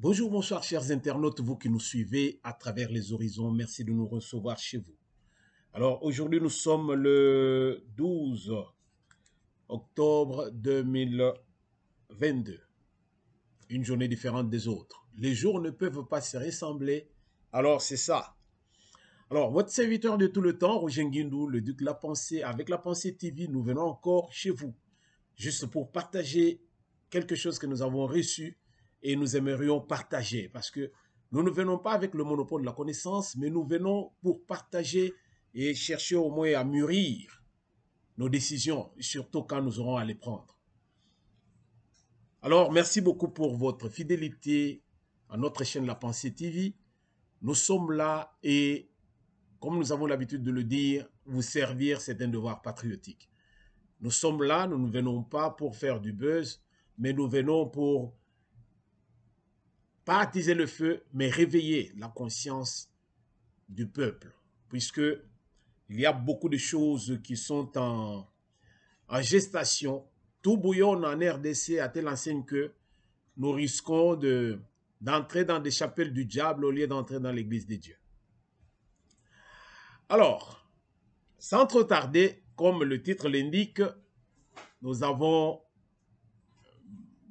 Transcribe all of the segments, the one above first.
Bonjour, bonsoir chers internautes, vous qui nous suivez à travers les horizons, merci de nous recevoir chez vous. Alors aujourd'hui nous sommes le 12 octobre 2022, une journée différente des autres. Les jours ne peuvent pas se ressembler, alors c'est ça. Alors votre serviteur de tout le temps, Roger Nguindou, le Duc de la Pensée, avec la Pensée TV, nous venons encore chez vous, juste pour partager quelque chose que nous avons reçu et nous aimerions partager, parce que nous ne venons pas avec le monopole de la connaissance, mais nous venons pour partager et chercher au moins à mûrir nos décisions, surtout quand nous aurons à les prendre. Alors, merci beaucoup pour votre fidélité à notre chaîne La Pensée TV. Nous sommes là et, comme nous avons l'habitude de le dire, vous servir, c'est un devoir patriotique. Nous sommes là, nous ne venons pas pour faire du buzz, mais nous venons pour pas attiser le feu, mais réveiller la conscience du peuple, puisque il y a beaucoup de choses qui sont en gestation. Tout bouillonne en RDC à telle enseigne que nous risquons d'entrer dans des chapelles du diable au lieu d'entrer dans l'église de Dieu. Alors, sans trop tarder, comme le titre l'indique, nous avons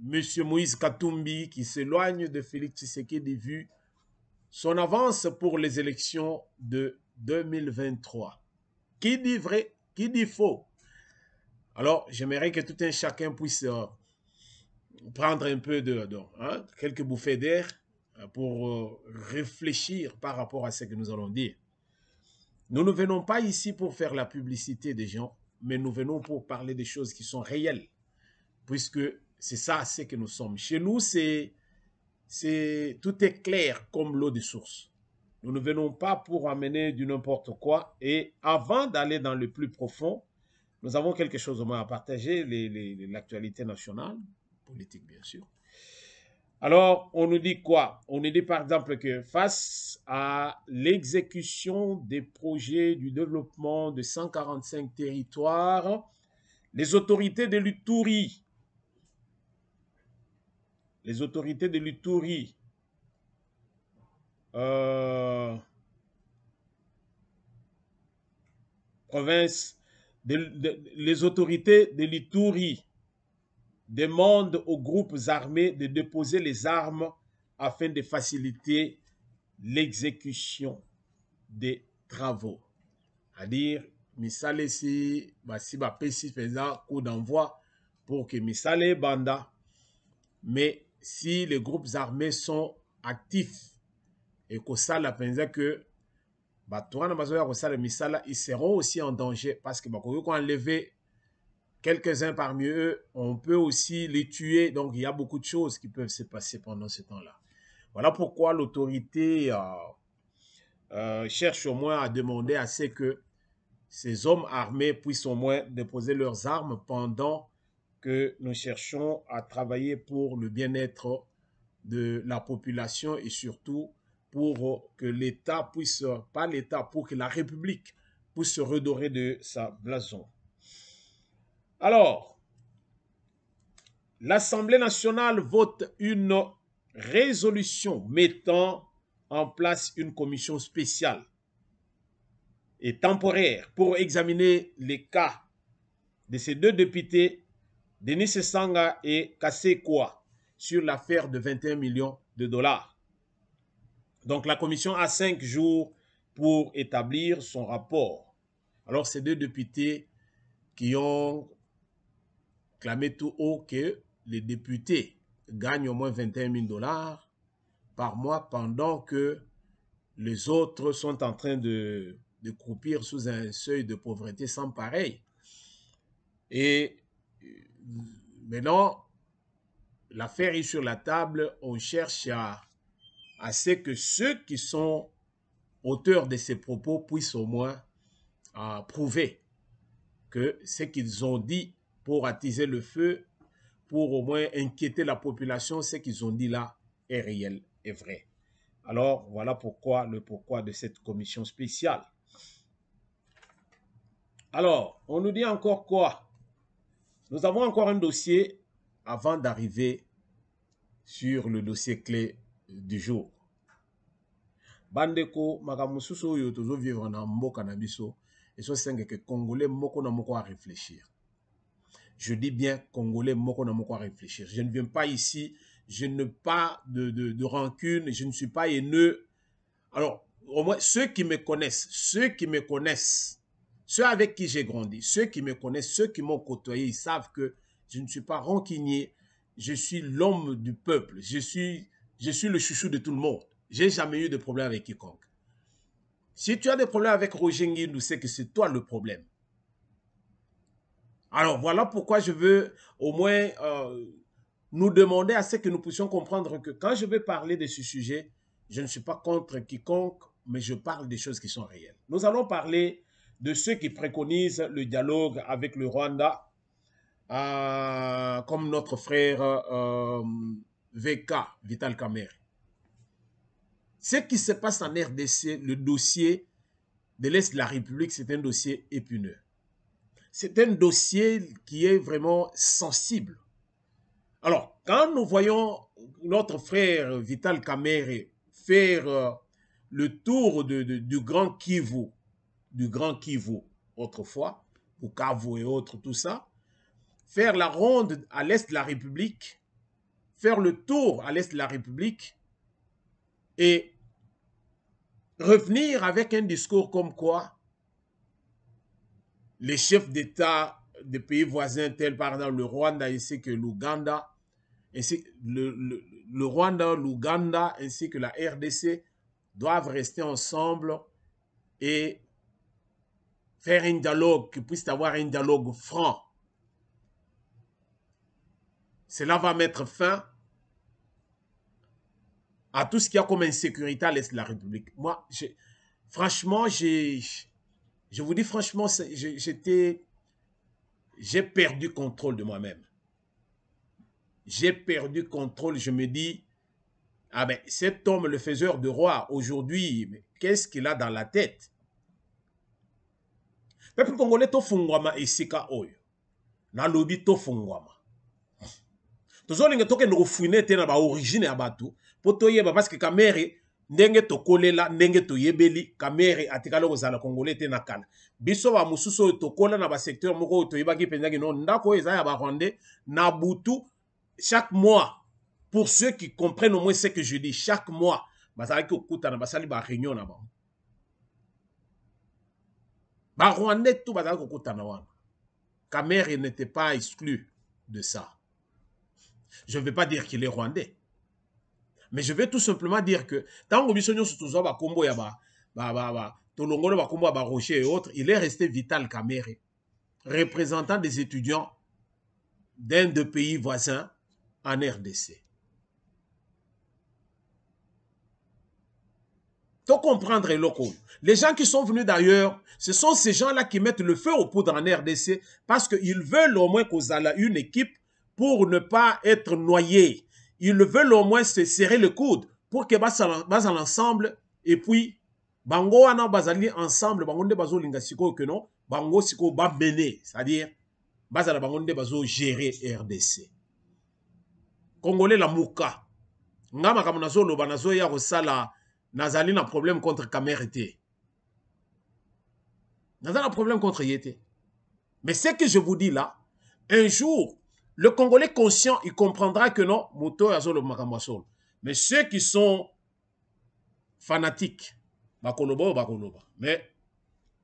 M. Moïse Katumbi qui s'éloigne de Félix Tshisekedi vu son avance pour les élections de 2023. Qui dit vrai, qui dit faux? Alors, j'aimerais que tout un chacun puisse prendre un peu quelques bouffées d'air pour réfléchir par rapport à ce que nous allons dire. Nous ne venons pas ici pour faire la publicité des gens, mais nous venons pour parler des choses qui sont réelles, puisque c'est ça, c'est que nous sommes. Chez nous, tout est clair comme l'eau de source. Nous ne venons pas pour amener du n'importe quoi. Et avant d'aller dans le plus profond, nous avons quelque chose au moins à partager, l'actualité nationale, politique bien sûr. Alors, on nous dit quoi? On nous dit par exemple que face à l'exécution des projets du développement de 145 territoires, les autorités de l'Ituri, les autorités de l'Ituri demandent aux groupes armés de déposer les armes afin de faciliter l'exécution des travaux. C'est-à-dire, misale si bapesi faisant coup d'envoi pour que misale banda. Mais si les groupes armés sont actifs et que ça la pensa que ils seront aussi en danger parce que quand on enlever quelques-uns parmi eux, on peut aussi les tuer. Donc, il y a beaucoup de choses qui peuvent se passer pendant ce temps-là. Voilà pourquoi l'autorité cherche au moins à demander à ce que ces hommes armés puissent au moins déposer leurs armes pendant que nous cherchons à travailler pour le bien-être de la population et surtout pour que l'État puisse, pas l'État, pour que la République puisse se redorer de sa blason. Alors, l'Assemblée nationale vote une résolution mettant en place une commission spéciale et temporaire pour examiner les cas de ces deux députés, Denis Sanga et Kassekwa, sur l'affaire de 21 millions de dollars. Donc la commission a 5 jours pour établir son rapport. Alors ces deux députés qui ont clamé tout haut que les députés gagnent au moins 21 000 dollars par mois pendant que les autres sont en train de croupir sous un seuil de pauvreté sans pareil. Et maintenant, l'affaire est sur la table, on cherche à ce que ceux qui sont auteurs de ces propos puissent au moins prouver que ce qu'ils ont dit pour attiser le feu, pour au moins inquiéter la population, ce qu'ils ont dit là est réel, est vrai. Alors, voilà pourquoi, le pourquoi de cette commission spéciale. Alors, on nous dit encore quoi? Nous avons encore un dossier avant d'arriver sur le dossier clé du jour. Bandeko, makamususo yo tozo vivre na mboka na biso, et so senge que Congolais moko na moko à réfléchir. Je dis bien Congolais moko na moko à réfléchir. Je ne viens pas ici, je n'ai pas de rancune, je ne suis pas haineux. Alors, au moins, ceux qui me connaissent, ceux avec qui j'ai grandi, ceux qui me connaissent, ceux qui m'ont côtoyé, ils savent que je ne suis pas rancunier, je suis l'homme du peuple, je suis le chouchou de tout le monde. J'ai jamais eu de problème avec quiconque. Si tu as des problèmes avec Roger Nguindou, c'est que c'est toi le problème. Alors, voilà pourquoi je veux au moins nous demander à ce que nous puissions comprendre que quand je vais parler de ce sujet, je ne suis pas contre quiconque, mais je parle des choses qui sont réelles. Nous allons parler de ceux qui préconisent le dialogue avec le Rwanda, comme notre frère VK, Vital Kamerhe. Ce qui se passe en RDC, le dossier de l'Est de la République, c'est un dossier épineux. C'est un dossier qui est vraiment sensible. Alors, quand nous voyons notre frère Vital Kamerhe faire le tour du Grand Kivu, autrefois, Bukavu et autres, tout ça, faire la ronde à l'Est de la République, faire le tour à l'Est de la République, et revenir avec un discours comme quoi les chefs d'État des pays voisins tels par exemple le Rwanda ainsi que l'Ouganda, ainsi le Rwanda, l'Ouganda ainsi que la RDC doivent rester ensemble et faire un dialogue, qu'il puisse avoir un dialogue franc. Cela va mettre fin à tout ce qu'il y a comme insécurité à l'Est de la République. Moi, franchement, je vous dis franchement, j'ai perdu contrôle de moi-même. J'ai perdu contrôle, je me dis, ah ben, cet homme, le faiseur de roi, aujourd'hui, qu'est-ce qu'il a dans la tête? Peuple congolais, to fungwama esika oyo. Na lobi to fungwama. Tozolinga toke no fouiner te na ba origine ya batu. Poto yeba parce que Kamerhe ndenge to kolela ndenge to yebeli Kamerhe atikala kozala congolais te na kala. Biso ba mususu to kola na ba secteur moko to yebaki pendaki no ndako eza ya ba rwandais na butu chaque mois. Pour ceux qui comprennent au moins ce que je dis, chaque mois, bazalaki okuta na basali ba réunion na ba. Ba rwandais tout bazalaki okuta na wana. Kamerhe n'était pas exclu de ça. Je ne vais pas dire qu'il est rwandais. Mais je vais tout simplement dire que tant que Rocher et autres, il est resté Vital Kamerhe, représentant des étudiants d'un des pays voisins en RDC. Il faut comprendre les gens qui sont venus d'ailleurs, ce sont ces gens-là qui mettent le feu aux poudres en RDC parce qu'ils veulent au moins qu'on ait une équipe pour ne pas être noyés. Ils veulent au moins se serrer le coude pour que bas ensemble et puis bango ana bazali ensemble bango nde bazo linga siko que non bango siko ba mener, c'est-à-dire bazala bango nde bazo gérer RDC. Congolais la muka ngama kama nazo loba nazo ya kosala nazali na problème contre Kamerhe te. Nazali na problème contre yete. Mais ce que je vous dis là, un jour le Congolais conscient, il comprendra que non, moto yazolo makamwasolo. Mais ceux qui sont fanatiques, bakoloba ou bakoloba. Mais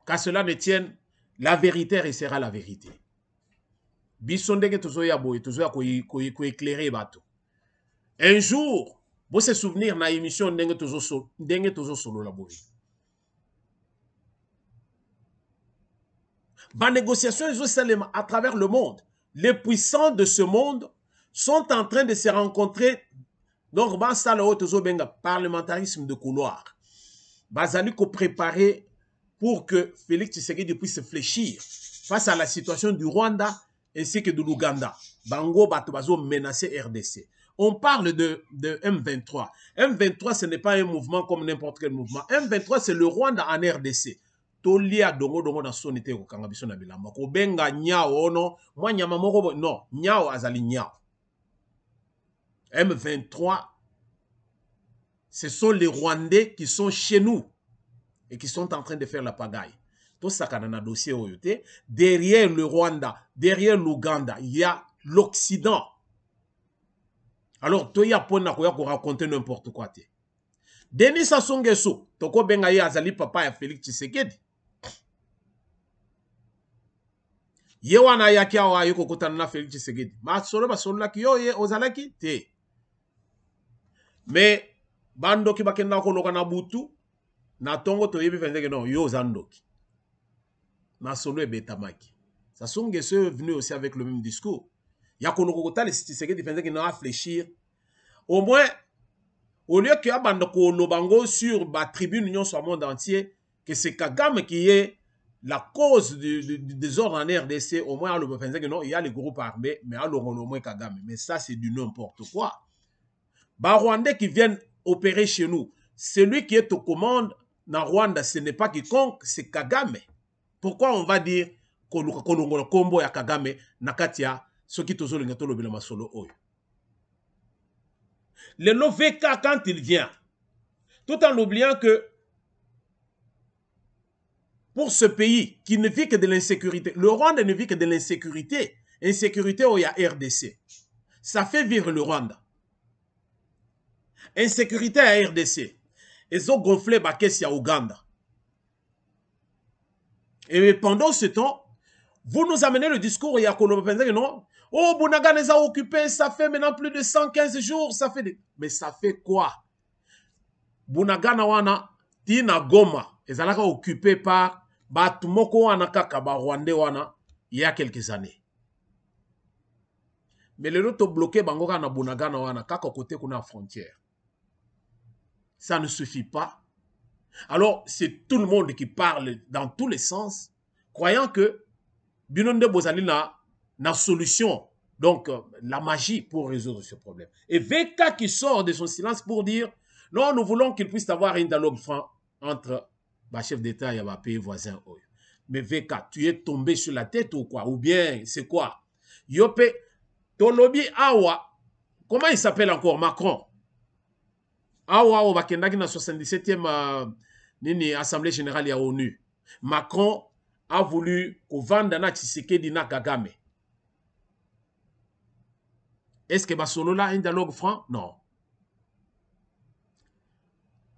qu'à cela ne tienne, la vérité restera la vérité. Bisondeke tozoya boye, tozoya ko éclairer bato. Un jour, Vous se souvenir na émission ndenge tozo solo la boye. Ba négociation à travers le monde. Les puissants de ce monde sont en train de se rencontrer. Donc, ban ça le tozo benga parlementarisme de couloir. Bazali ko préparer pour que Félix Tshisekedi puisse fléchir face à la situation du Rwanda ainsi que de l'Ouganda. Bango bato bazo menacer RDC. On parle de M23. M23, ce n'est pas un mouvement comme n'importe quel mouvement. M23, c'est le Rwanda en RDC. Tolia dongo dongo na sonité ko kangabiso na bilamba. Ko benga nyao no, moi nyama moko non, nyao azali nyao. M23, ce sont les Rwandais qui sont chez nous et qui sont en train de faire la pagaille. Tout ça dans un dossier oyote. Derrière le Rwanda, derrière l'Ouganda, il y a l'Occident. Alors, toi, il y a pour raconter n'importe quoi. Denis Sassou Nguesso, toko benga ye azali papa ya Félix Tshisekedi. Ye wana yaki awa yoko kotana na Félix Tshisekedi. Ma solo ba solo laki yo ye ozalaki te. Mais bando ki bakenda ko loka na butu na tongo to yebi fendeke non yo zandoki. Na solo e betamaki. Sassou Nguesso est venu aussi avec le même discours. Ya ko loko kotale Tshisekedi fendeke na réfléchir. Au moins au lieu que abando ko lobango sur ba tribune union sur le monde entier que c'est Kagame qui est la cause du désordre en RDC, au moins le que non, il y a les groupes armés, mais alors on au moins Kagame. Mais ça c'est du n'importe quoi. Bah Rwandais qui viennent opérer chez nous, celui qui est aux commandes dans Rwanda, ce n'est pas quiconque, c'est Kagame. Pourquoi on va dire qu'on combo ya Kagame nakatia ce qui tozo le ngato lobila masolo oyo. Le VK quand il vient, tout en oubliant que pour ce pays qui ne vit que de l'insécurité, le Rwanda ne vit que de l'insécurité, insécurité où il y a RDC. Ça fait vivre le Rwanda. Insécurité à RDC. Ils ont gonflé Bakessi à Ouganda. Et pendant ce temps, vous nous amenez le discours, il y a non? Oh, Bounaga les a occupés, ça fait maintenant plus de 115 jours, ça fait des... Mais ça fait quoi? Bounaga Nawana, Tina Goma, ils ont occupé par Batumoko Anaka Rwandais wana il y a quelques années. Mais les autres bloqués Bangoka na Bounaga Nawana, kaka côté qu'on a frontière. Ça ne suffit pas. Alors, c'est tout le monde qui parle dans tous les sens, croyant que Binonde Bozali na solution, donc la magie pour résoudre ce problème. Et VK qui sort de son silence pour dire, non, nous voulons qu'il puisse avoir un dialogue franc entre le chef d'État et le pays voisin. Mais VK, tu es tombé sur la tête ou quoi? Ou bien, c'est quoi? Yope, Tolobi Awa, comment il s'appelle encore? Macron. Awa, Bakendaki na 77e Assemblée Générale à ONU. Macron a voulu qu'on vende na Tshisekedi na Kagame. Est-ce que Basolo là un dialogue franc? Non.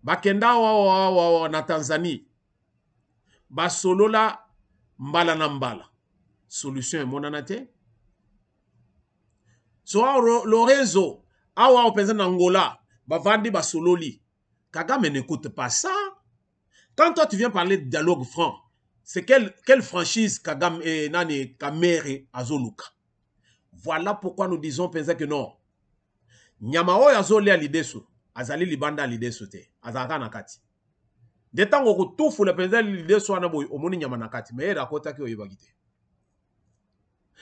Bakenda na Tanzanie. Basolo là mbala na mbala. Solution est monanate. So Lorenzo awa openza na Angola, bavandi basolo li. Kagame n'écoute pas ça. Quand toi tu viens parler de dialogue franc, c'est quelle franchise Kagame et Nani Kamere Azoluka. Voilà pourquoi nous disons que non. Nyamao Azole à l'idéso, Azali Libanda à l'idéso te, Azaka Nakati. De temps où tout faut le penser l'idéso anaboy, au moni Nyamanakati, mais il a kota ki oyibagite.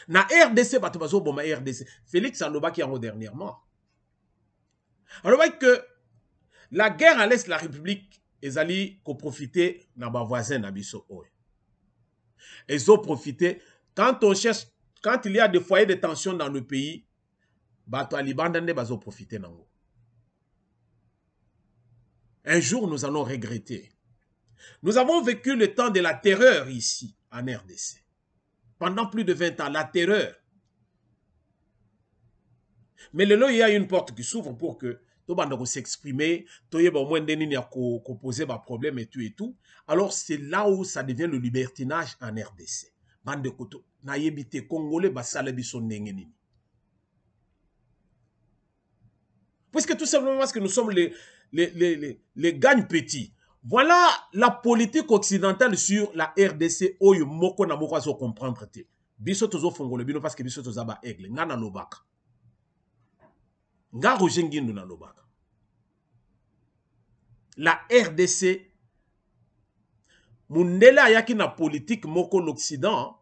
Na RDC, batubazo boma RDC. Félix Alobaki en dernièrement. Alors que la guerre à l'Est de la République, Ezali ko profiter na ba voisin na biso oy. Ils ont profité quand on cherche, quand il y a des foyers de tension dans le pays, bato alibandande bazo profiter nango. Un jour nous allons regretter. Nous avons vécu le temps de la terreur ici en RDC. Pendant plus de 20 ans, la terreur. Mais le lot, il y a une porte qui s'ouvre pour que tout le monde s'exprimer, tout le monde a posé des problèmes et tout. Alors, c'est là où ça devient le libertinage en RDC. Bande koto, na yebite Congolais, basale bison nengenini. Puisque tout simplement parce que nous sommes les gagnes petits. Voilà la politique occidentale sur la RDC. Oyo moko na moko azo comprendre te. Biso tozo fongole bino parce que biso toza ba aigle. Nga na lobaka. Nga Roger Ngindu na lobaka. La RDC, mundele ayaki na politique moko l'Occident,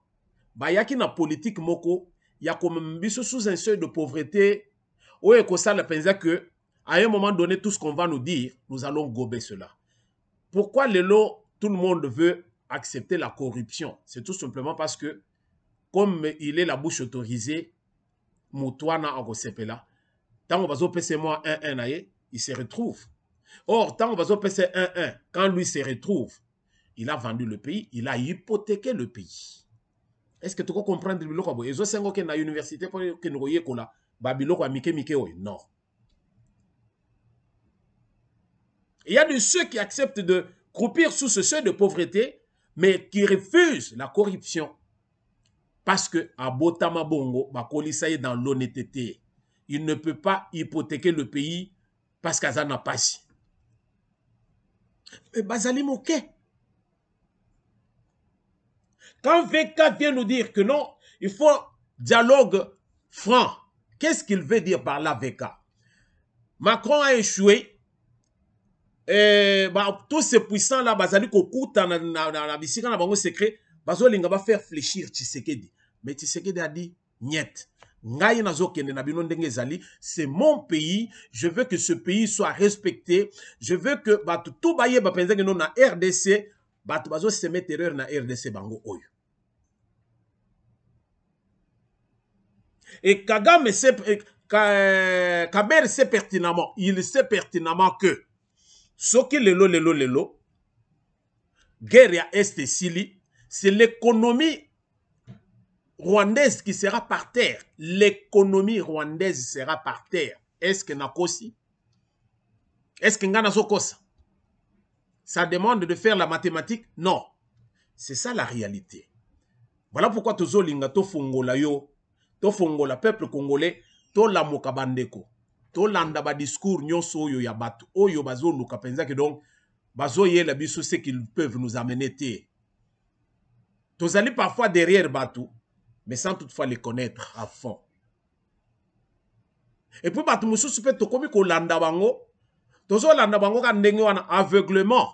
ba yaki na politique moko, ya comme biso sous un seuil de pauvreté, oye ko ça le pensa que, à un moment donné, tout ce qu'on va nous dire, nous allons gober cela. Pourquoi tout le monde veut accepter la corruption? C'est tout simplement parce que, comme il est la bouche autorisée, Moutouana en Rosepela, tant on va passer moi 1-1, il se retrouve. Or, tant on va passer 1-1, quand lui se retrouve, il a vendu le pays, il a hypothéqué le pays. Est-ce que tu peux comprendre le biloko? Ezo sengo ke na université pour que nous voyons kola, ba biloko mike oy. Non. Il y a de ceux qui acceptent de croupir sous ce seuil de pauvreté, mais qui refusent la corruption. Parce que à Botama Bongo, ba kolisa est dans l'honnêteté. Il ne peut pas hypothéquer le pays parce qu'Azan n'a pas si. Mais Bazali Moké. Quand VK vient nous dire que non, il faut dialogue franc, qu'est-ce qu'il veut dire par là, VK? Macron a échoué. Tous ces puissants-là, Bazali Kokuta, na bisika na bango secret, Bazolinga va faire fléchir Tshisekedi. Mais Tshisekedi a dit, niet. C'est mon pays, je veux que ce pays soit respecté, je veux que tout baye ba penza que non na RDC, batu bazo se mettre erreur na RDC bango oyo. Et Kagame Kaber sait pertinemment, il sait pertinemment que ce qui lelo guerre à Est Sili, c'est l'économie rwandaise qui sera par terre. L'économie rwandaise sera par terre. Est-ce que Nakosi? Est-ce que Ngana Sokosa? Ça demande de faire la mathématique? Non. C'est ça la réalité. Voilà pourquoi tozo linga to fongola yo, to fongola peuple congolais, to la mokabandeko, to landa ba discours nyonso yo ya batu, oyo bazo luka penza que donc bazo ye la biso ce qu'ils peuvent nous amener te. Tozali parfois derrière batu, mais sans toutefois les connaître à fond. Et puis, batu mususu pe tokomi ko landa bango, tozo landa bango ka ndenge wana aveuglement.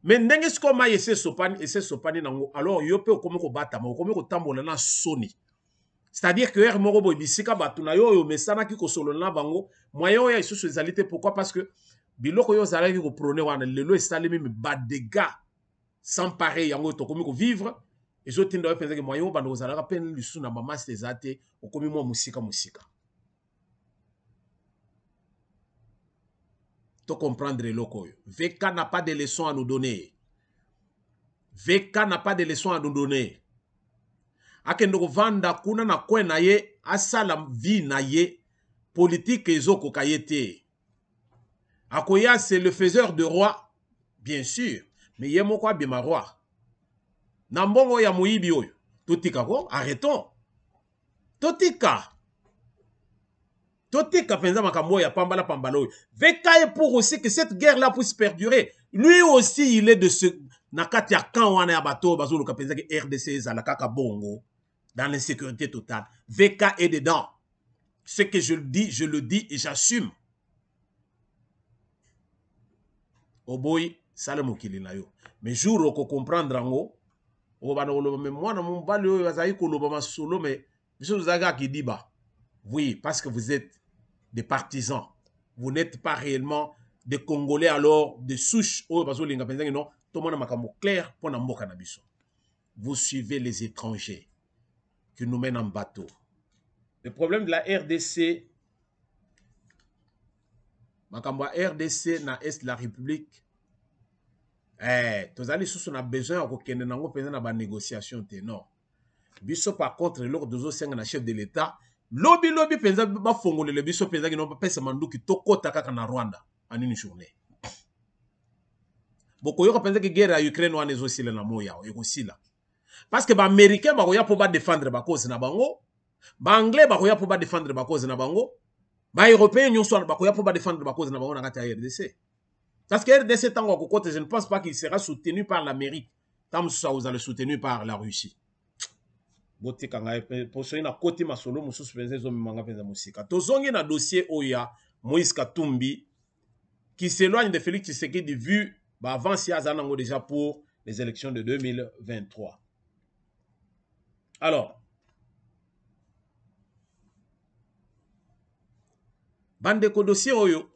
Mais ndenge sko ma ese sopani nango, alors yo pe okomi ko batama, okomi ko tambola na soni. C'est-à-dire que er moko boy bisika batu na yo mesana ki ko solo na bango, moyen ya isusu ezalité. Pourquoi? Parce que biloko yo zalaki ko prôner wana lelo esalemi me ba dégâts sans pareil yango tokomi ko vivre. Et je tiens à penser que moi, je vais vous peine le sou na maman c'est athée au comme moi musika. Tu comprendre le loco. VK n'a pas de leçons à nous donner. VK n'a pas de leçons à nous donner. Akendo vanda kuna na kwen na ye asala vie na ye politique ezoko kayete. Akoya c'est le faiseur de roi, bien sûr, mais yemo kwa bima roi. Nambongo ya muibi oyo. Totika ko, arrêtons. Totika penza makambo ya pambala pambalo. VK est pour aussi que cette guerre-là puisse perdurer. Lui aussi, il est de ce nakati ya kan wana ya bato bazolo ka penza que RDC ezala kaka bongo dans l'insécurité totale. VK est dedans. Ce que je le dis et j'assume. Oboy, sale mokili na yo. Mais jour oko comprendre ango, oui, parce que vous êtes des partisans. Vous n'êtes pas réellement des Congolais alors, des souches. Vous suivez les étrangers qui nous mènent en bateau. Le problème de la RDC, RDC na Est de la République, tous allez sous on a besoin de négociation. Non. Biso par contre, lors de zo senga na chef de l'État, lobby penza ba fongole le biso penza ki no pesa manduki toko taka na Rwanda en une journée. Boko yo penza ki guerre à Ukraine wana ezosila na moya ekosila. Parce que ba américain ba koya po ba défendre ba cause na bango, ba anglais ba koya po ba défendre ba cause na bango, Ba européens nyonso soit ba koya pour ba défendre ba cause na bango na kati ya RDC. Parce que RDC tango ko côté je ne pense pas qu'il sera soutenu par l'Amérique. Tant que vous allez soutenu par la Russie. Bote kanga pour so na côté masolo mususu penze zo manga penza musika. Tozongi na dossier oya Moïse Katumbi qui s'éloigne de Félix Tshisekedi vu bah avant si azanango déjà pour les élections de 2023. Alors bandeko dossier oyo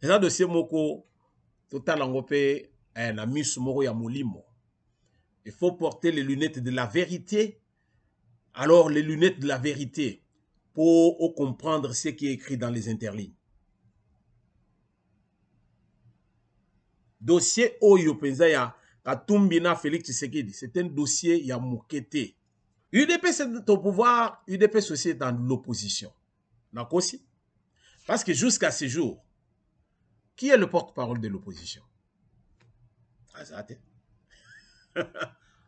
eza dossier moko total ngopé na misu moko ya molimo. Il faut porter les lunettes de la vérité. Alors les lunettes de la vérité pour comprendre ce qui est écrit dans les interlignes. Dossier oyo penza ya Katumbi na Félix Tshisekedi, c'est un dossier ya mokete. UDP c'est au pouvoir, UDP c'est dans l'opposition. Nakosi. Parce que jusqu'à ce jour, qui est le porte-parole de l'opposition? Ah, ça a été.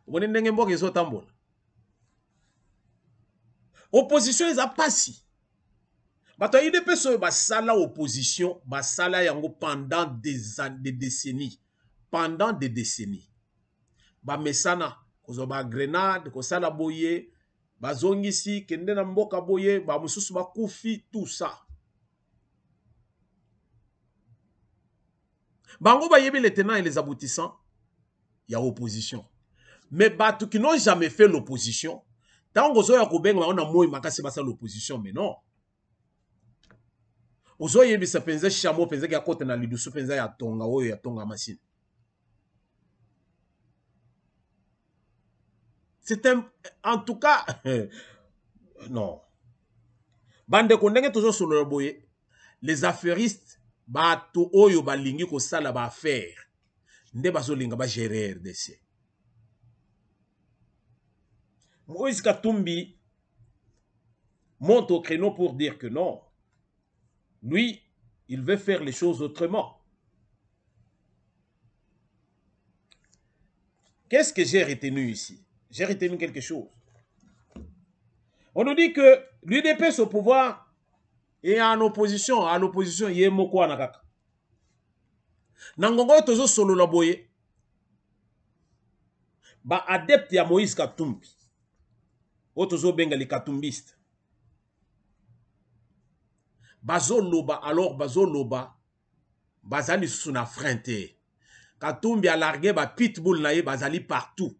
Vous n'avez pas de tambour. Opposition est à passi. Bato UDP so basala opposition, basala yango pendant des décennies. Pendant des décennies. Ba mesana, kozo ba grenade, ko sala boye, ba zongisi, kende na mboka boye, ba mususu ba kufi, tout ça. Bango ba yebi les tenants et les aboutissants, il y a opposition. Mais bato qui n'ont jamais fait l'opposition, tant que ya kobenga on a moi makasi basa l'opposition, mais non. Ozo yebi sa penza chamo penza ya kote na lidusu penza ya tonga oyo ya tonga machine. C'est un, en tout cas, non. Bande kondenge toujours sur le boye, les affairistes, bato oyo balingi ko sala ba affaire, nde bazo linga ba gérer RDC. Moïse Katumbi monte au créneau pour dire que non. Lui, il veut faire les choses autrement. Qu'est-ce que j'ai retenu ici? J'ai retenu quelque chose. On nous dit que l'UDP est au pouvoir et en opposition, il y a moko anakaka. Nangongo tozo solo la boye. Ba adepte ya Moïse Katumbi. Otozo benga les katumbistes. Bazo loba, alors bazo loba, bazali suna frente. Katumbi a largué ba pitbull naïe bazali partout.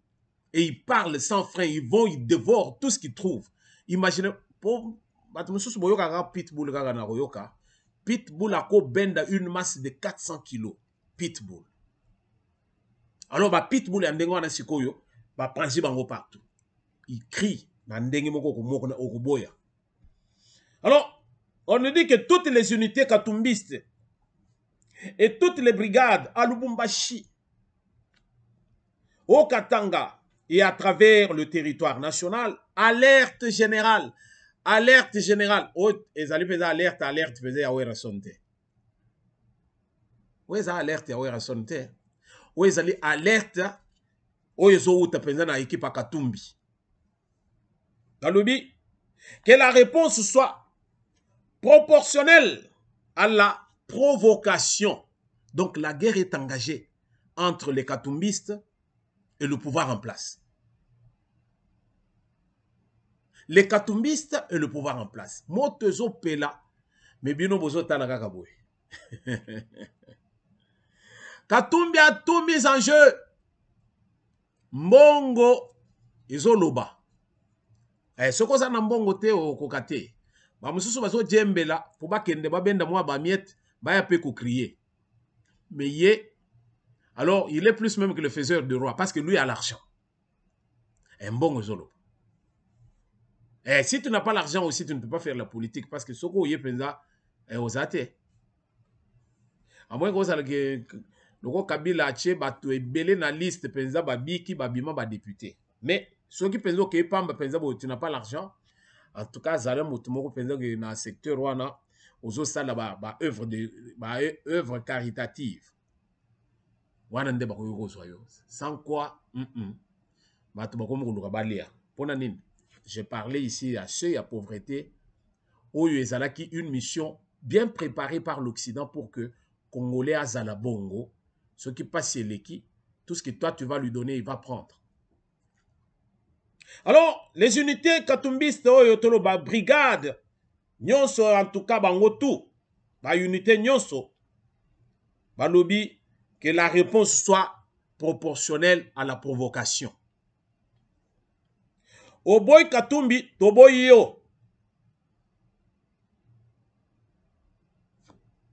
Et ils parlent sans frein, ils vont, ils dévorent tout ce qu'ils trouvent. Imaginez, pour pitbull na royoka, pitbull a benda une masse de 400 kilos. Pitbull. Alors ba pitbull ya ndengo na sikoyo, ba panzi bango partout. Il crie na ndenge moko ko moko na okoboya. Alors on nous dit que toutes les unités katumbistes et toutes les brigades à Lubumbashi, au Katanga et à travers le territoire national, alerte générale. Alerte générale. Oh, les alerte, faisait à ouera sonte. Où est alerte à ouera sonte? Où est alerte? Où est outa penza na équipe à Katumbi? Kaloubi, que la réponse soit proportionnelle à la provocation. Donc la guerre est engagée entre les katumbistes et le pouvoir en place. Les katumbistes et le pouvoir en place. Motezo pela, mais bino bozo tanaka boy. Katumbi a tout mis en jeu. Mbongo izoloba. Soko za na mbongo te o kokate. Ba mususu bazo djembela pour ba kende ba benda mwa ba miette ba ya pe ko crier. Mais yé, alors il est plus même que le faiseur de roi parce que lui a l'argent. Un bon zolo. Et si tu n'as pas l'argent aussi, tu ne peux pas faire la politique parce que soko yé penza osate. À moins que ça le Kabila ache batu ebele na liste penza ba biki ba bima ba député. Mais ceux qui pensent que pamba penza tu n'as pas l'argent. En tout cas, zala mutumoko penza que na secteur wana ozo sala ba œuvre caritative. Wana nde ba ko zoyo. Sans quoi batu ba ko mo balia. Pona nini? J'ai parlé ici à ceux à pauvreté Oyo ezalaki une mission bien préparée par l'Occident pour que Congolais azala bongo, ce qui passe l'équipe, tout ce que toi tu vas lui donner, il va prendre. Alors, les unités katumbistes, oyo tolo ba brigade, nyonso en tout cas bango tout, ba unité nyonso, ba lobby, que la réponse soit proportionnelle à la provocation. Oboy Katumbi, toboy yo.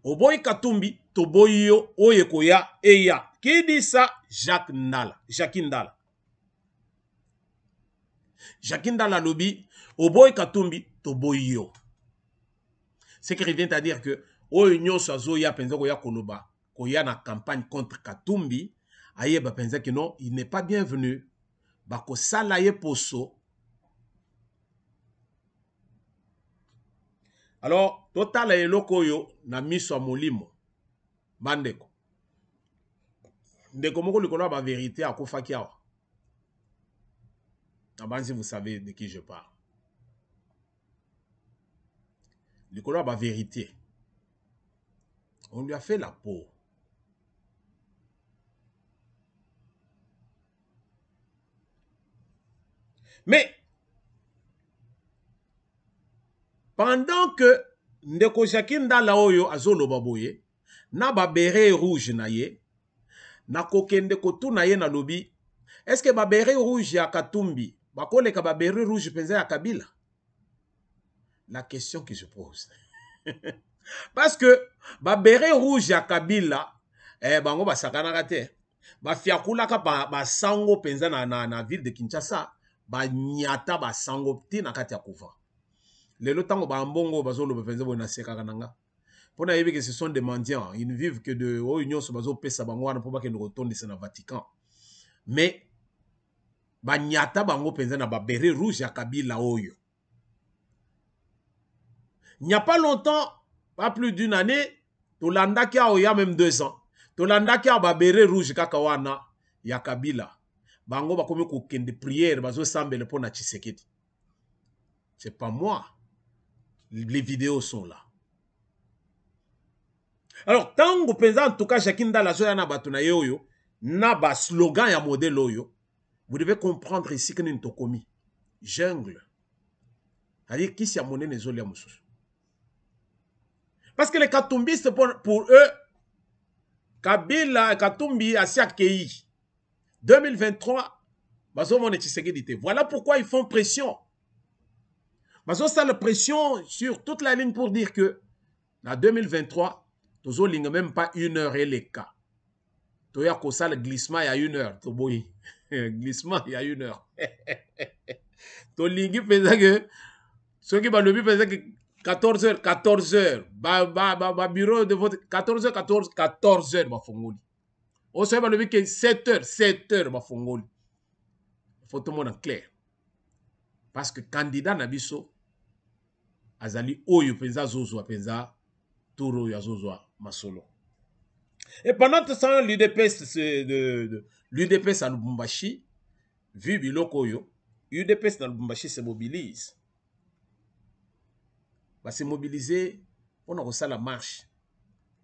Oboy Katumbi, toboy yo, oyekoya, eya. Qui dit ça? Jacques Ndala. Jacques Ndala. Jacques Ndala lobby, Oboy Katumbi, toboy yo. Ce qui revient à dire que, oyo sazo ya penza koya koloba, koya na campagne contre Katumbi, aye ba penza que non, il n'est pas bienvenu. Bako salaye poso. Alors, total eloko yo na miso molimo. Bandeko. Ndeko moko likolo ba vérité akofaki awa. Si vous savez de qui je parle. Likolo ba vérité. On lui a fait la peau. Mais pendant que Ndeko Jacques Ndala oyo azolo baboye, na ba béret rouge na ye, na kokende kotu na ye na lobi, est-ce que ba béret rouge ya Katumbi, ba koleka ba béret rouge penza ya Kabila? La question que je pose. Parce que ba béret rouge ya Kabila, bango ba sakana te, ba fiakula ka ba sango penza na ville de Kinshasa, ba nyata ba sango tina kati ya kuva. Les tango ba mbongo bazolo bevenze bona seka kananga. Pona yebi que ce sont des mendiants, ils ne vivent que de union so bazo pesa bango wana pour pas que nous retourne dans le Vatican. Mais ba nyata bango penza na ba béret rouge ya Kabila oyo. Il n'y a pas longtemps, pas plus d'une année, Tolanda ki a oya même 2 ans. Tolanda ki a ba béret rouge kaka wana ya Kabila. Bango ba komi ko kende prière bazo sambele pona Tshisekedi. C'est pas moi. Les vidéos sont là. Alors, tant que vous en tout cas, chacun dans la zone na yoyo, na ba slogan ya modèle oyo, vous devez comprendre ici que nous commis jungle. C'est-à-dire qui s'y a monnaie les olia moussous. Parce que les Katumbistes, pour eux, Kabila, Katumbi, a siakei. 2023, voilà pourquoi ils font pression. Mais on a la pression sur toute la ligne pour dire que en 2023, nous n'avons même pas 1 heure et les cas. Tu as ça le glissement il y a 1 heure. Glissement il y a 1 heure. Tu as pensé que ceux qui le pensent que 14h, 14h, bureau de vote 14h, 14h, ma fongoli. On sait pas le que 7h, ma fongoli. Il faut tout le monde en clair. Parce que candidat Nabiso, azali oyo penza zozo penza toro ya zozo masolo. Et pendant ce temps, l'UDPS à Lubumbashi, vu biloko yo, l'UDPS à Lubumbashi se mobilise. Va se mobiliser, on a reçu la marche.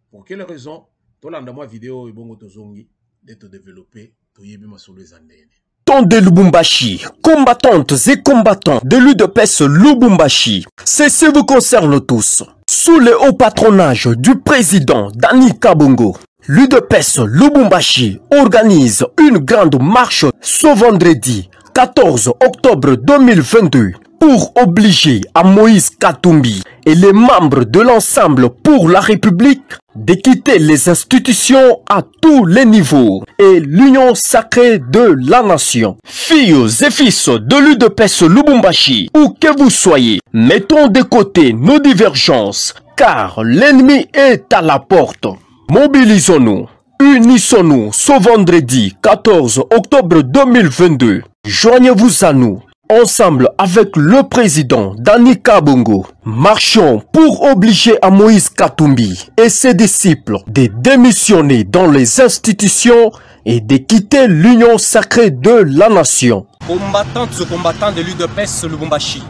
Pour quelle raison? Tout l'endroit vidéo et bongo tozongi d'être développé, toyebi masolo ezandene. De Lubumbashi, combattantes et combattants de l'UDPS Lubumbashi, ceci vous concerne tous. Sous le haut patronage du président Denis Kabongo, l'UDPS Lubumbashi organise une grande marche ce vendredi 14 octobre 2022 pour obliger à Moïse Katumbi et les membres de l'ensemble pour la République de quitter les institutions à tous les niveaux et l'union sacrée de la nation. Filles et fils de l'UDPS Lubumbashi, où que vous soyez, mettons de côté nos divergences, car l'ennemi est à la porte. Mobilisons-nous, unissons-nous ce vendredi 14 octobre 2022. Joignez-vous à nous. Ensemble avec le président Denis Kabongo, marchons pour obliger à Moïse Katumbi et ses disciples de démissionner dans les institutions et de quitter l'union sacrée de la nation. Combattantes et combattants de l'UDPS Lubumbashi,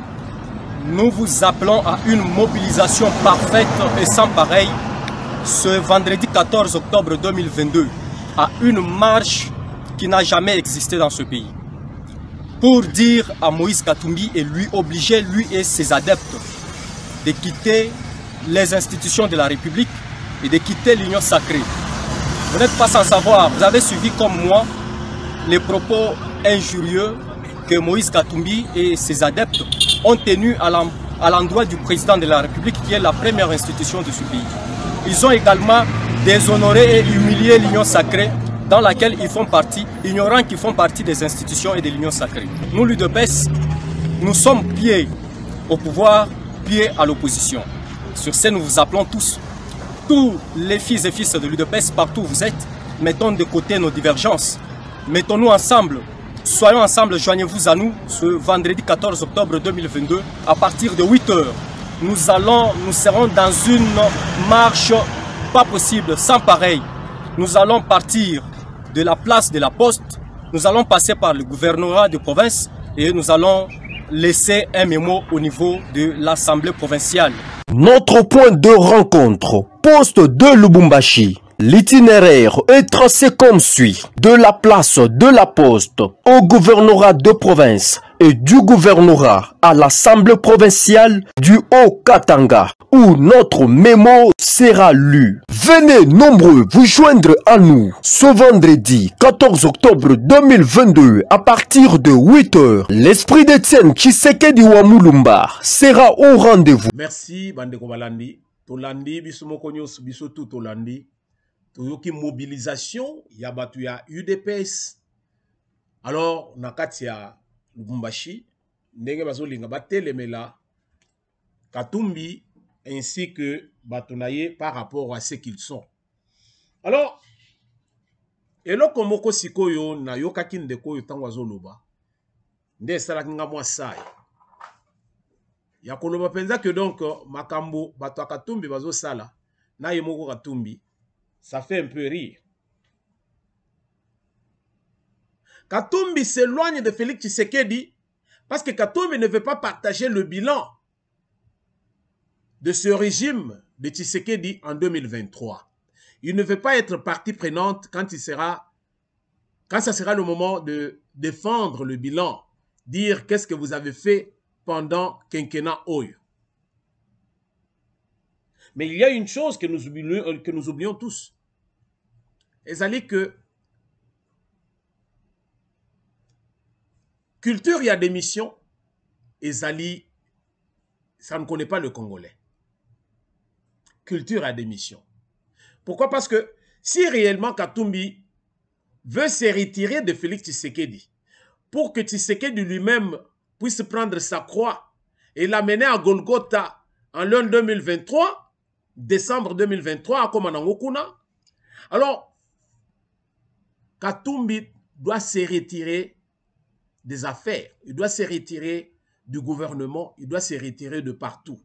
nous vous appelons à une mobilisation parfaite et sans pareil ce vendredi 14 octobre 2022 à une marche qui n'a jamais existé dans ce pays. Pour dire à Moïse Katumbi et lui obliger, lui et ses adeptes, de quitter les institutions de la République et de quitter l'Union sacrée. Vous n'êtes pas sans savoir, vous avez suivi comme moi les propos injurieux que Moïse Katumbi et ses adeptes ont tenus à l'endroit du président de la République qui est la première institution de ce pays. Ils ont également déshonoré et humilié l'Union sacrée dans laquelle ils font partie, ignorant qu'ils font partie des institutions et de l'Union sacrée. Nous, l'UDPS, nous sommes pieds au pouvoir, pieds à l'opposition. Sur ce, nous vous appelons tous les fils et fils de l'UDPS, partout où vous êtes, mettons de côté nos divergences. Mettons-nous ensemble, soyons ensemble, joignez-vous à nous ce vendredi 14 octobre 2022 à partir de 8 h. Nous serons dans une marche pas possible, sans pareil. Nous allons partir de la place de la Poste, nous allons passer par le gouvernorat de province et nous allons laisser un mémo au niveau de l'Assemblée provinciale. Notre point de rencontre, poste de Lubumbashi. L'itinéraire est tracé comme suit. De la place de la Poste au gouvernorat de province et du gouvernorat à l'Assemblée provinciale du Haut-Katanga, où notre mémo sera lu. Venez nombreux vous joindre à nous ce vendredi 14 octobre 2022 à partir de 8 h. L'esprit d'Etienne Tshisekedi Wamulumba sera au rendez-vous. Merci, Bandeko Balandi. Tolandi, Bisumoko Nyos, Bisotu Tolandi. Toyoki mobilisation, Yabatu ya UDPS. Alors, Nakatia Lubumbashi, Ndenge Bazolinga Batelemela, Katumbi, ainsi que Batonaye par rapport à ce qu'ils sont. Alors, eloko moko sikoyo na yokaki ndeko yo tango azoloba. Nde salaki nga mwa sai. Ya koloba penza que donc makambo bato ya Katumbi bazo sala na ye moko Katumbi. Ça fait un peu rire. Katumbi s'éloigne de Félix Tshisekedi parce que Katumbi ne veut pas partager le bilan de ce régime de Tshisekedi en 2023. Il ne veut pas être partie prenante quand ça sera le moment de défendre le bilan, dire qu'est-ce que vous avez fait pendant quinquennat Oyo. Mais il y a une chose que nous oublions tous. C'est que culture, il y a des missions. Et Zali, ça ne connaît pas le Congolais. Culture a des missions. Pourquoi? Parce que si réellement Katumbi veut se retirer de Félix Tshisekedi, pour que Tshisekedi lui-même puisse prendre sa croix et l'amener à Golgotha en l'an 2023, décembre 2023, à Komanangokuna, alors Katumbi doit se retirer des affaires, il doit se retirer du gouvernement, il doit se retirer de partout.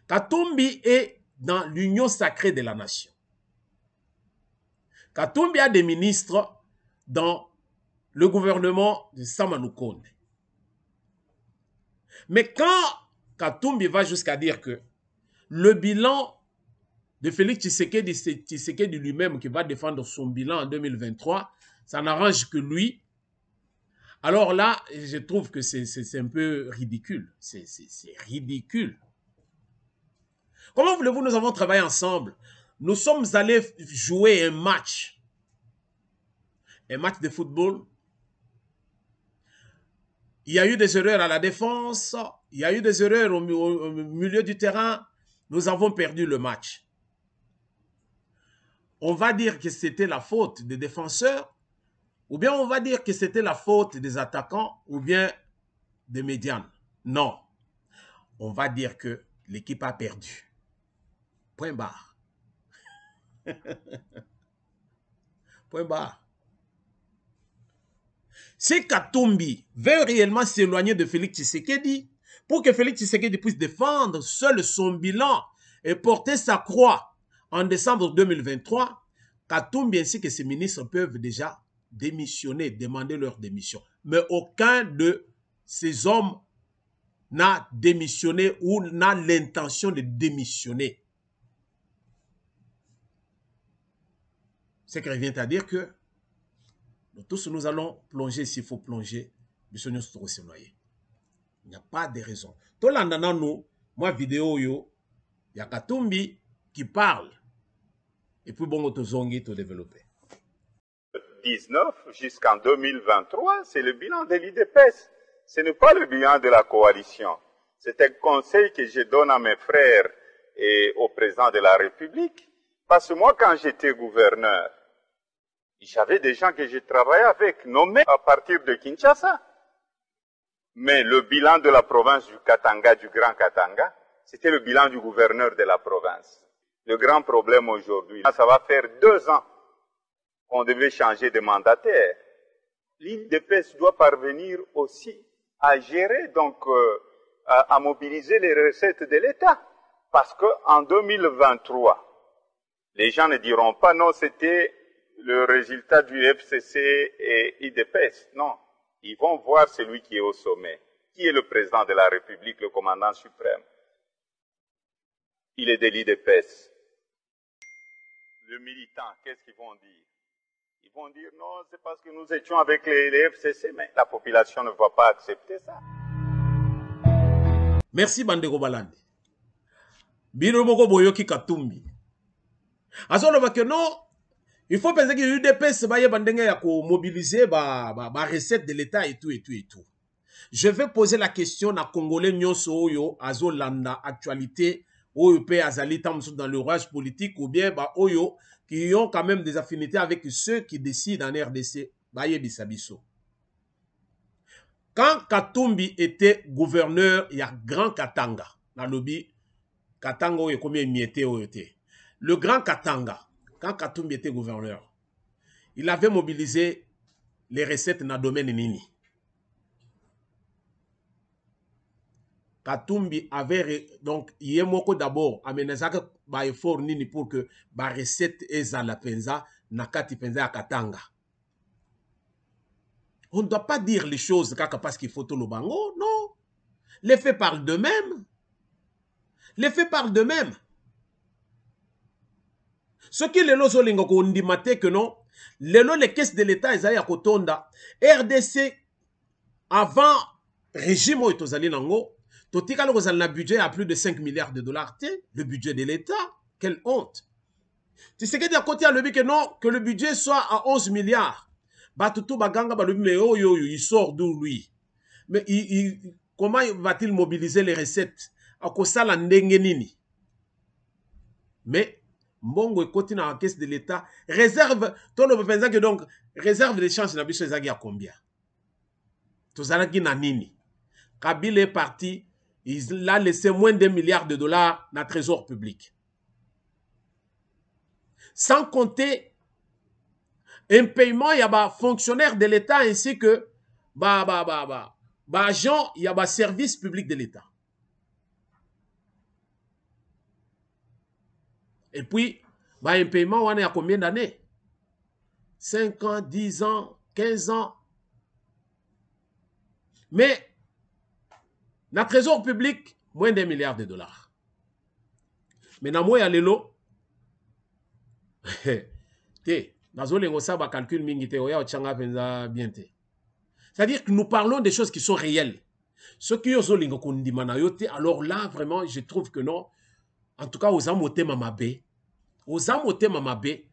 Katumbi est dans l'union sacrée de la nation. Katumbi a des ministres dans le gouvernement de Samanou Konde. Mais quand Katumbi va jusqu'à dire que le bilan de Félix Tshisekedi lui-même qui va défendre son bilan en 2023, ça n'arrange que lui. Alors là, je trouve que c'est un peu ridicule. C'est ridicule. Comment voulez-vous, nous avons travaillé ensemble. Nous sommes allés jouer un match de football. Il y a eu des erreurs à la défense, il y a eu des erreurs au milieu du terrain. Nous avons perdu le match. On va dire que c'était la faute des défenseurs, ou bien on va dire que c'était la faute des attaquants, ou bien des médianes. Non. On va dire que l'équipe a perdu. Point barre. Point barre. Si Katumbi veut réellement s'éloigner de Félix Tshisekedi, pour que Félix Tshisekedi puisse défendre seul son bilan et porter sa croix en décembre 2023, Katumbi ainsi que ses ministres peuvent déjà démissionner, demander leur démission. Mais aucun de ces hommes n'a démissionné ou n'a l'intention de démissionner. Ce qui revient à dire que nous tous nous allons plonger s'il faut plonger, mais ce n'est pas se noyer. Il n'y a pas de raison. Tout l'andana nous, moi vidéo yo, il y a Katumbi qui parle. Et puis bon, autozongi tout développer. 19 jusqu'en 2023, c'est le bilan de l'IDPS. Ce n'est pas le bilan de la coalition. C'est un conseil que je donne à mes frères et au président de la République. Parce que moi, quand j'étais gouverneur, j'avais des gens que je travaillais avec, nommés à partir de Kinshasa. Mais le bilan de la province du Katanga, du Grand Katanga, c'était le bilan du gouverneur de la province. Le grand problème aujourd'hui, ça va faire 2 ans qu'on devait changer de mandataire. L'IDPS doit parvenir aussi à gérer, donc à mobiliser les recettes de l'État. Parce qu'en 2023, les gens ne diront pas non, c'était le résultat du FCC et IDPS. Non, ils vont voir celui qui est au sommet, qui est le président de la République, le commandant suprême. Il est de l'IDPS. Les militants, qu'est-ce qu'ils vont dire? Ils vont dire non, c'est parce que nous étions avec les FCC, mais la population ne va pas accepter ça. Merci Bandeko Balandi. Bino moko boyoki Katumbi. Azoloba que non, il faut penser que l'UDPS va y mobiliser la recette de l'État et tout et tout et tout. Je vais poser la question à Congolais Nyonso Oyo, Azolanda, actualité, OEP, Azali, dans le rouage politique, ou bien Oyo, qui ont quand même des affinités avec ceux qui décident en RDC, Baye Bissabiso. Quand Katumbi était gouverneur, il y a Grand Katanga, dans le lobby, Katanga, il y a combien de miété OET. Le Grand Katanga, quand Katumbi était gouverneur, il avait mobilisé les recettes dans le domaine Nini. Katumbi avait donc yemoko d'abord amenazaka ba effort nini pour que ba recette ezala penza nakati penza ya Katanga. On ne doit pas dire les choses parce qu'il faut tout le bango, non. Les faits parlent d'eux-mêmes. Les faits parlent d'eux-mêmes. Ce qui les lozo lingoko ndimate que non, les caisses de l'État ezali ya kotonda RDC avant régime o etozali nango. Totika le budget à plus de 5 milliards de dollars. Le budget de l'État, quelle honte. Tu sais que d'un côté, il dit que non, que le budget soit à 11 milliards. Batutu baganga mais oh yo il sort d'où lui. Mais comment va-t-il mobiliser les recettes à kosala ndenge nini? Mais mbongo ekoti na caisse de l'État réserve ton pensant que donc réserve de change na biso ezaki à combien? Tozalaki na nini? Kabila est parti. Il a laissé moins d'1 milliard de dollars dans le trésor public. Sans compter un paiement, il y a des fonctionnaires de l'État ainsi que agents, il y a des services publics de l'État. Et puis, un paiement, on est à combien d'années? 5 ans, 10 ans, 15 ans. Mais dans le trésor public, moins d'1 milliard de dollars. Mais dans moi, il y a les lots. C'est-à-dire que nous parlons des choses qui sont réelles. Ce qui est alors là, vraiment, je trouve que non. En tout cas, aux amotés mamabé. Aux amotés mamabé.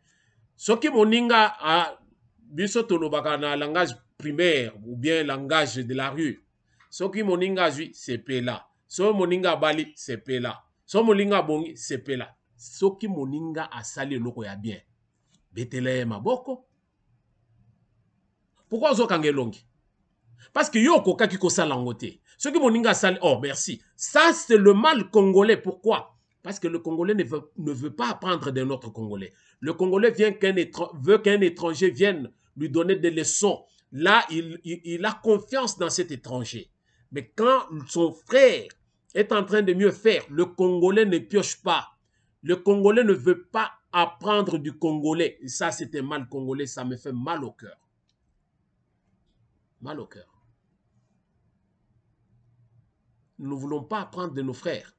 Ce qui moninga a na langage primaire ou bien langage de la rue. Soki moninga zui c'est là. So moninga bali c'est là. So moninga bongi c'est là. Soki moninga asali loko ya bien. Betele maboko. Pourquoi zo kangelongi? Parce que yo koka ki kosala ngote. Soki moninga asali oh merci. Ça c'est le mal congolais. Pourquoi? Parce que le Congolais ne veut pas apprendre d'un autre Congolais. Le Congolais veut qu'un étranger vienne lui donner des leçons. Là, il a confiance dans cet étranger. Mais quand son frère est en train de mieux faire, le Congolais ne pioche pas. Le Congolais ne veut pas apprendre du Congolais. Et ça, c'était mal congolais. Ça me fait mal au cœur. Mal au cœur. nous ne voulons pas apprendre de nos frères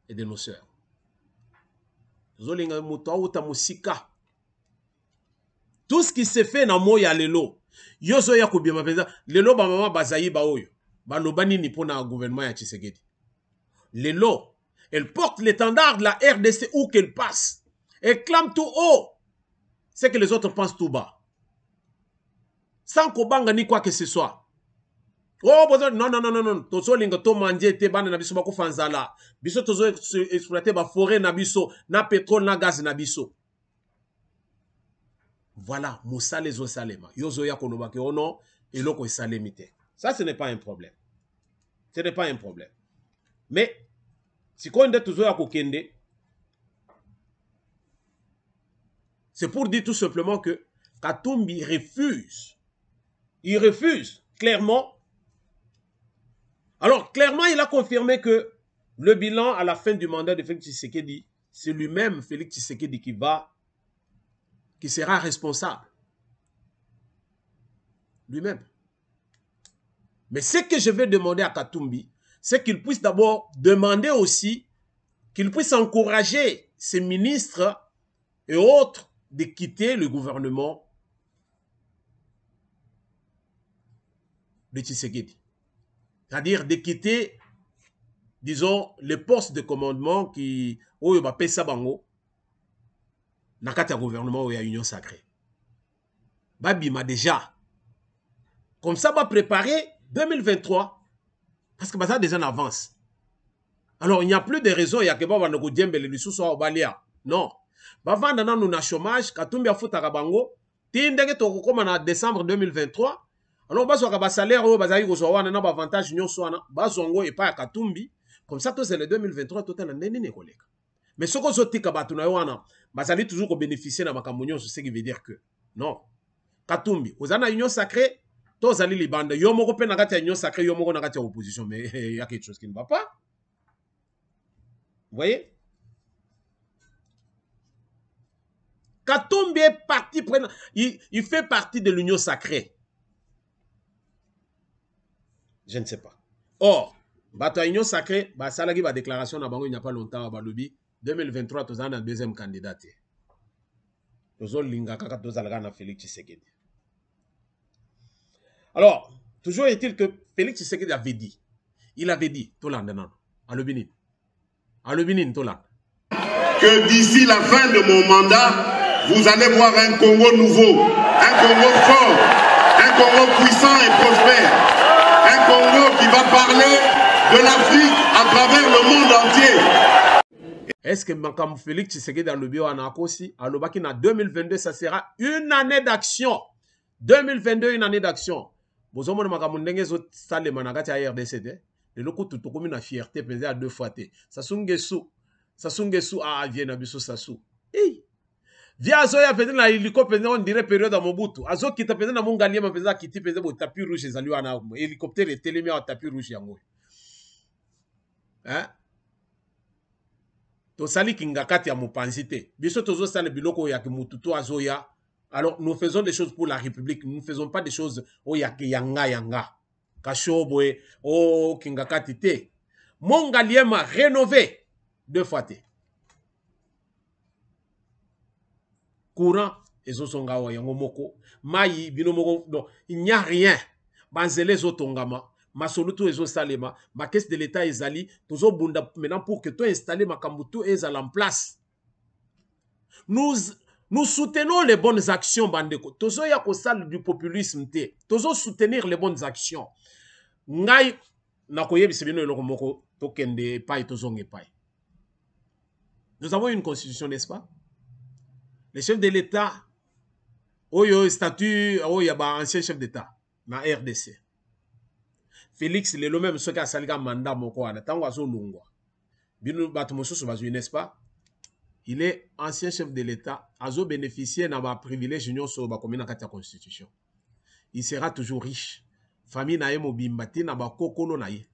et de nos sœurs. Tout ce qui se fait dans moya lelo, yozo ya kubima peza, lelo ba mama bazayi ba oyo, ba lobani ni pona gouvernement ya Tshisekedi. Lelo, elle porte l'étendard de la RDC où qu'elle passe. Elle clame tout haut, c'est que les autres pensent tout bas. Sans kobanga ni quoi que ce soit. Oh, non, non, non, non, non. Tozo linga to manje te bana na biso bako fanzala. Biso tozo exploiter ba forêt na biso, na pétrole na gaz na biso. Voilà, Moussa les Osalema. Yozo ya konobake ono, et loko esalemite. Ça, ce n'est pas un problème. Ce n'est pas un problème. Mais, si on est toujours à kokende, c'est pour dire tout simplement que Katumbi refuse. Il refuse, clairement. Alors, clairement, il a confirmé que le bilan à la fin du mandat de Félix Tshisekedi, c'est lui-même, Félix Tshisekedi, qui sera responsable. Lui-même. Mais ce que je vais demander à Katumbi, c'est qu'il puisse d'abord demander aussi, qu'il puisse encourager ses ministres et autres de quitter le gouvernement de Tshisekedi. C'est-à-dire de quitter, disons, les postes de commandement qui, oyo ba pesa bango, nakati ya gouvernement ou ya union sacrée. Babima déjà. Comme ça, va préparer 2023. Parce que ça déjà en avance. Alors, il n'y a plus de raison, il y a que baba no djembe le lisusu au balia. Non. Bavanda na nous na chômage, Katumbi a futa kabango, tindenge to koma na décembre 2023. Alors, baso ka ba salaire o bazali ko so wana na ba avantage nyonso wana, bazongo et pas Katumbi. Comme ça, tout c'est le 2023 total nene ne koleka. Mais ce qu'on se dit que na wana, bazali toujours bénéficier na makambo nyonso, ce qui veut dire que non. Katumbi, ozana union sacrée, tous allez les bandes. Yo moko pe na kati ya union sacrée, yo moko na kati ya opposition, mais il y a quelque chose qui ne va pas. Vous voyez? Katumbi est parti, il fait partie de l'union sacrée. Je ne sais pas. Or, bato union sacrée, ba salagi ba déclaration na bango il n'y a pas longtemps ba lobby 2023 tozana na deuxième candidat. Tozo linga kaka tozalaka na Félix Tshisekedi. Alors, toujours est-il que Félix Tshisekedi avait dit, il avait dit, Tolandana, à Lubinin, Toland, que d'ici la fin de mon mandat, vous allez voir un Congo nouveau, un Congo fort, un Congo puissant et prospère, un Congo qui va parler de l'Afrique à travers le monde entier. Est-ce que Makam Félix Tshisekedi a le bio en Akosi, à l'Obakina 2022, ça sera une année d'action. 2022, une année d'action. Vous avez dit que vous avez dit que RDC, le loko tout comme une fierté pesé à deux fois. Sasungesu a vient abiso sasu. Via Azoya pesé na hélicoptère on dirait période à Mobutu. Azo qui t'a pesé na Mongalia ma pesé qui pesé au tapis rouge et salut ana hélicoptère et télémé au tapis rouge yango. Hein? To sali kingakati ya mupansité. Biso tozo sale biloko ya kimututu Azoya. Alors, nous faisons des choses pour la République. Nous ne faisons pas des choses au yanga. Kashobwe, oh, kingakatite. Mongaliema rénové 2 fois. Courant, ezosongawa yangomoko. Maï, binomoko, non, il n'y a rien. Banzele zotongama. Masolutu ezosalema. Ma caisse de l'État ezali. Tozo bunda maintenant pour que tu installes ma kambutu ezal en place. Nous soutenons les bonnes actions, Bandeko. Tozo ya kosal du populisme te. Tozo soutenir les bonnes actions. Ngai nakoye bisebino eloko moko tokende pai tozonge pai. Nous avons une constitution, n'est-ce pas? Le chef de l'État, oyo statut, oyo ba ancien chef d'État, na RDC. Félix le même ce qu'a saliga mandat moko ana tango azo lungwa. Binu batu mosusu bazui, n'est-ce pas? Il est ancien chef de l'État, azo bénéficier na ba privilège union so ba komina kati ya constitution. Il sera toujours riche. Famille na ye mobimbati na ba kokolo na ye.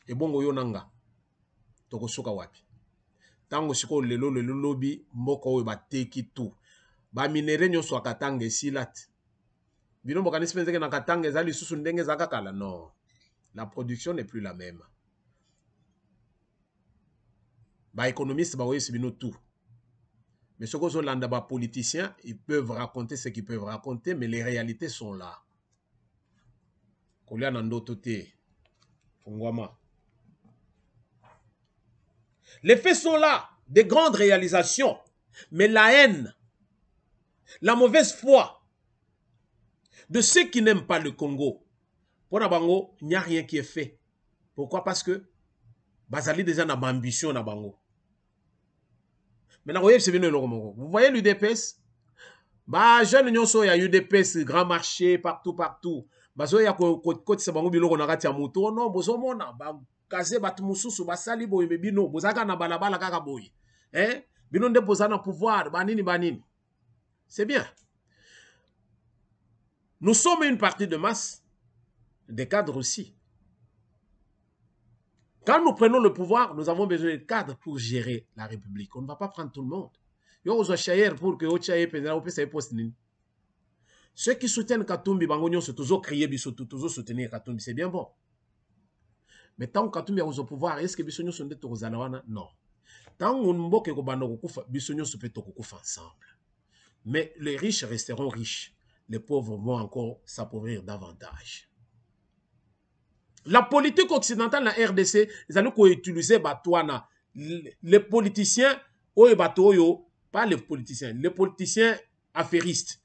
E bongo yo nanga. Toko soka wapi. Tango siko lelo lobi mboko oyo ba teki tout. Ba minere nyonso akatanga esilat. Bino bokanisi penzeke na katanga ezali susu ndenge zakakala. Non. La production n'est plus la même. Bah économistes bah oui c'est bino tout. Mais ce que landa ba politiciens, ils peuvent raconter ce qu'ils peuvent raconter, mais les réalités sont là. Kolia nando toté. Fungwama. Les faits sont là, des grandes réalisations, mais la haine, la mauvaise foi de ceux qui n'aiment pas le Congo. Pour Nabango, il n'y a rien qui est fait. Pourquoi? Parce que Bazali déjà n'a ambition na bango. Maintenant, vous voyez l'UDPS? Bah, jeune nyonso ya UDPS, grand marché, partout. Bazo ya côté se bango biloko na kati ya moto. Non, bozo mona, ba kaze bat mususu, basali boye bino, bozaka na balabala kaka boye. Hein? Bino nde bozana pouvoir, banini. C'est bien. Nous sommes une partie de masse, des cadres aussi. Quand nous prenons le pouvoir, nous avons besoin de cadres pour gérer la République. On ne va pas prendre tout le monde. Ceux qui soutiennent Katumbi, c'est toujours crier, toujours soutenir Katumbi, c'est bien bon. Mais tant que Katumbi est au pouvoir, est-ce que Bissonio sont des Torozalawana? Non. Tant que nous Bissonio se peut ensemble. Mais les riches resteront riches. Les pauvres vont encore s'appauvrir davantage. La politique occidentale, la RDC, ils allaient utiliser Batouana. Les politiciens, pas les politiciens affairistes.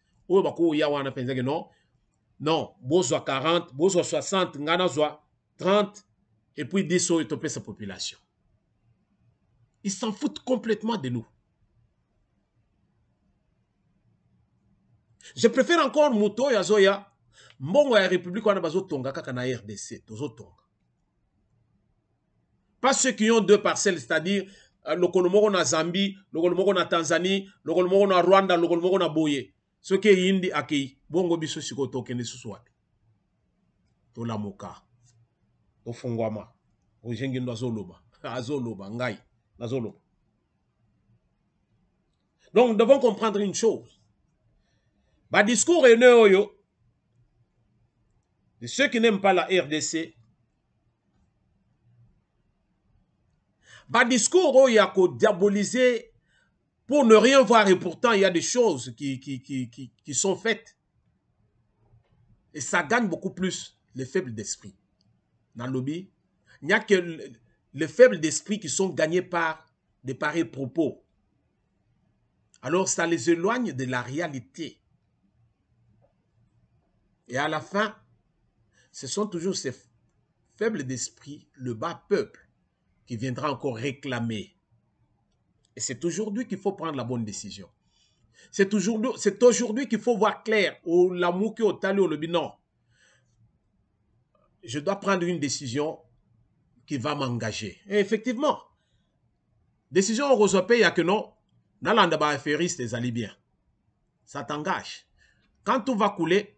Non, bozo 40, bozo 60, ngana 30, et puis 10 euros et sa population. Ils s'en foutent complètement de nous. Je préfère encore Mouto Yazoya. Mbongo ya République wana bazo tonga kaka na RDC, tozo tonga. Pas ceux qui ont deux parcelles, c'est-à-dire le Kolomoko na Zambie, le Kolomoko na Tanzanie, le Kolomoko na Rwanda, le Kolomoko na Boye. Ceux qui yindi akei, bongo biso siko tokene suswati. To la moka. To fungwama. O jengi ndo azoloba. Azoloba, ngai. Azoloba. Donc nous devons comprendre une chose. Ba discours est oyo. De ceux qui n'aiment pas la RDC, bah discours il y a qu'à diaboliser pour ne rien voir et pourtant il y a des choses qui sont faites. Et ça gagne beaucoup plus les faibles d'esprit. Dans le lobby, il n'y a que les faibles d'esprit qui sont gagnés par des pareils propos. Alors ça les éloigne de la réalité. Et à la fin, ce sont toujours ces faibles d'esprit, le bas peuple, qui viendra encore réclamer. Et c'est aujourd'hui qu'il faut prendre la bonne décision. C'est aujourd'hui qu'il faut voir clair. Au l'amour qui est au talé au lobby, non. Je dois prendre une décision qui va m'engager. Et effectivement, décision au Rosopé, il y a que non. Dans l'andaba affairiste, les alliés bien. Ça t'engage. Quand tout va couler,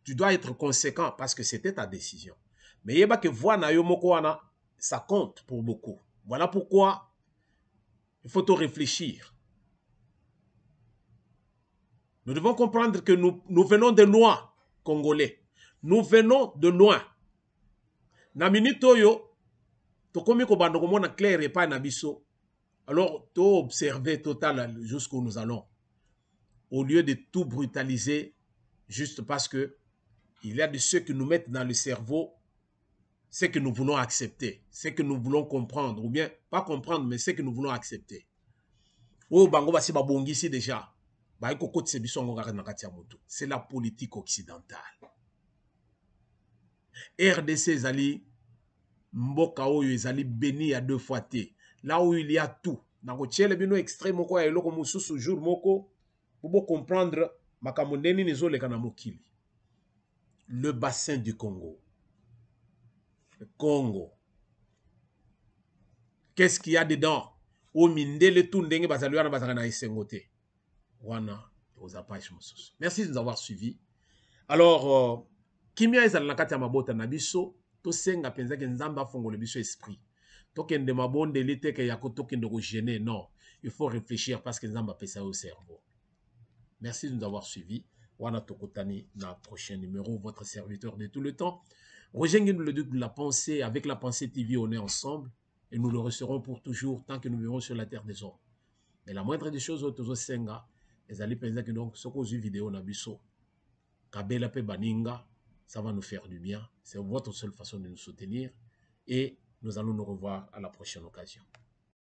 tu dois être conséquent parce que c'était ta décision. Mais il y a que voir na yomokoana, ça compte pour beaucoup. Voilà pourquoi il faut tout réfléchir. Nous devons comprendre que nous venons de loin, Congolais. Nous venons de loin. Na minute yo, to komi ko bando komona clair et pas na biso. Alors, to observer total jusqu'où nous allons. Au lieu de tout brutaliser, juste parce que il y a de ceux qui nous mettent dans le cerveau ce que nous voulons accepter, ce que nous voulons comprendre, ou bien, pas comprendre, mais ce que nous voulons accepter. Oh, bango basi babongisi déjà. C'est la politique occidentale. RDC zali, mboka oyo ezali béni à 2 fois té. Là où il y a tout. Nako tiele bino extrême moko ya eloko mususu jour moko, pour comprendre makamondeni nezole kana mokili. Le bassin du Congo. Le Congo. Qu'est-ce qu'il y a dedans? Au mindele tout ndenge bazaluana bazana isengote. Wana ozapash mususu. Merci de nous avoir suivis. Alors, kimia ezala na kati ya mabota na biso, to senga penza ke nzamba fongola biso esprit. Tokende mabonde liteke ya kotokende ko gêner, non. Il faut réfléchir parce que nzamba pesa au cerveau. Merci de nous avoir suivis. Wana Tokotani, na prochain numéro, votre serviteur de tout le temps. Rejoignez-nous le Duc de la Pensée. Avec la Pensée TV, on est ensemble. Et nous le resterons pour toujours tant que nous vivrons sur la terre des hommes. Mais la moindre des choses, Otozo Senga, les alliés pensent que donc, ce qu'on vidéo Nabiso, Kabela Pe Baninga, ça va nous faire du bien. C'est votre seule façon de nous soutenir. Et nous allons nous revoir à la prochaine occasion.